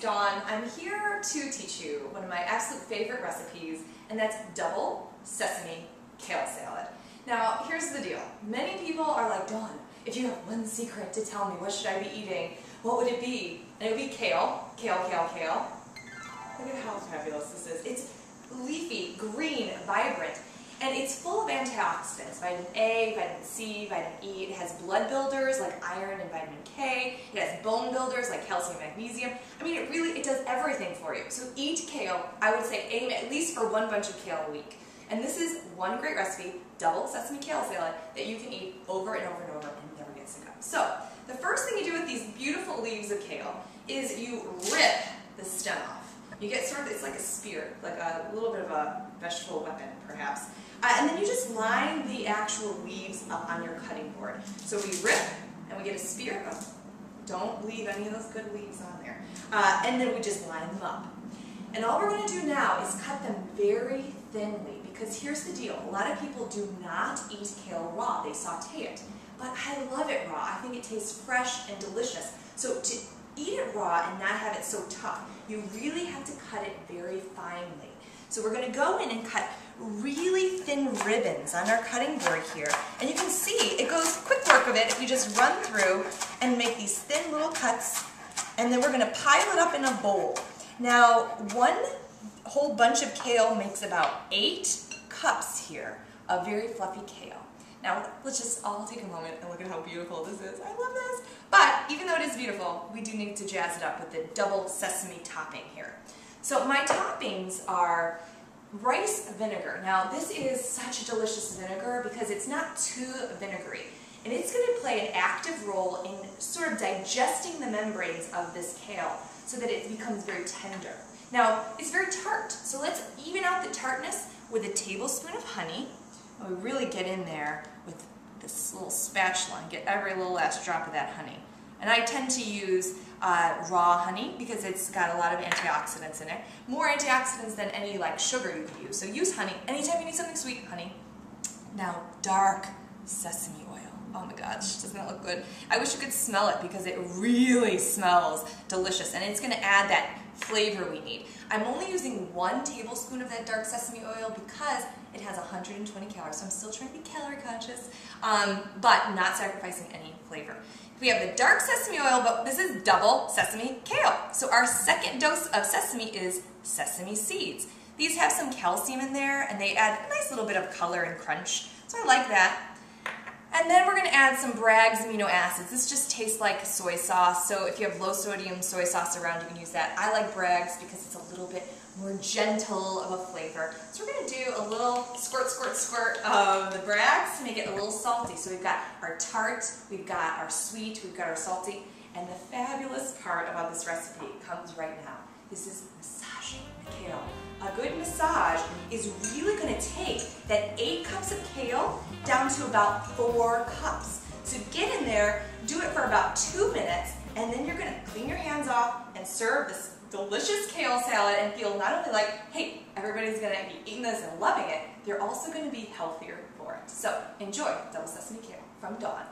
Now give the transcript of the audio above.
Dawn. I'm here to teach you one of my absolute favorite recipes, and that's double sesame kale salad. Now, here's the deal. Many people are like, Dawn, if you have one secret to tell me, what should I be eating? What would it be? And it would be kale. Kale, kale, kale. Look at how fabulous this is. It's leafy, green, vibrant, and it's full of antioxidants. Vitamin A, vitamin C, vitamin E. It has blood builders like iron and vitamin K. It has bone builders like calcium and magnesium. I mean, it does everything for you. So eat kale. I would say aim at least for one bunch of kale a week. And this is one great recipe, double sesame kale salad, that you can eat over and over and over and never get sick of. So the first thing you do with these beautiful leaves of kale is you rip the stem off. You get sort of, it's like a spear, like a little bit of a vegetable weapon, perhaps. And then you just line the actual leaves up on your cutting board. So we rip, and we get a spear. Oh, don't leave any of those good leaves on there. And then we just line them up. And all we're going to do now is cut them very thinly, because here's the deal. A lot of people do not eat kale raw. They saute it. But I love it raw. I think it tastes fresh and delicious. So to eat it raw and not have it so tough, you really have to cut it very finely. So we're going to go in and cut really thin ribbons on our cutting board here. And you can see, it goes quick work of it if you just run through and make these thin little cuts. And then we're going to pile it up in a bowl. Now, one whole bunch of kale makes about 8 cups here of very fluffy kale. Now, let's just all take a moment and look at how beautiful this is. I love this. But even though it is beautiful, we do need to jazz it up with the double sesame topping here. So my toppings are rice vinegar. Now, this is such a delicious vinegar because it's not too vinegary. And it's going to play an active role in sort of digesting the membranes of this kale so that it becomes very tender. Now, it's very tart. So let's even out the tartness with a tablespoon of honey. We really get in there with this little spatula and get every little last drop of that honey. And I tend to use raw honey because it's got a lot of antioxidants in it. More antioxidants than any like sugar you could use. So use honey. Anytime you need something sweet, honey. Now, dark sesame oil. Oh my gosh, doesn't that look good? I wish you could smell it because it really smells delicious. And it's going to add that flavor we need. I'm only using 1 tablespoon of that dark sesame oil because it has 120 calories, so I'm still trying to be calorie conscious, but not sacrificing any flavor. We have the dark sesame oil, but this is double sesame kale. So our second dose of sesame is sesame seeds. These have some calcium in there, and they add a nice little bit of color and crunch, so I like that. And then we're going to add some Bragg's amino acids. This just tastes like soy sauce, so if you have low sodium soy sauce around, you can use that. I like Bragg's because it's a little bit more gentle of a flavor. So we're going to do a little squirt, squirt, squirt of the Bragg's to make it a little salty. So we've got our tart, we've got our sweet, we've got our salty, and the fabulous part about this recipe comes right now. This is massaging the kale. A good massage is really going to take that 8 cups of kale down to about 4 cups. So get in there, do it for about 2 minutes, and then you're going to clean your hands off and serve this delicious kale salad and feel not only like, hey, everybody's going to be eating this and loving it, they're also going to be healthier for it. So enjoy double sesame kale from Dawn.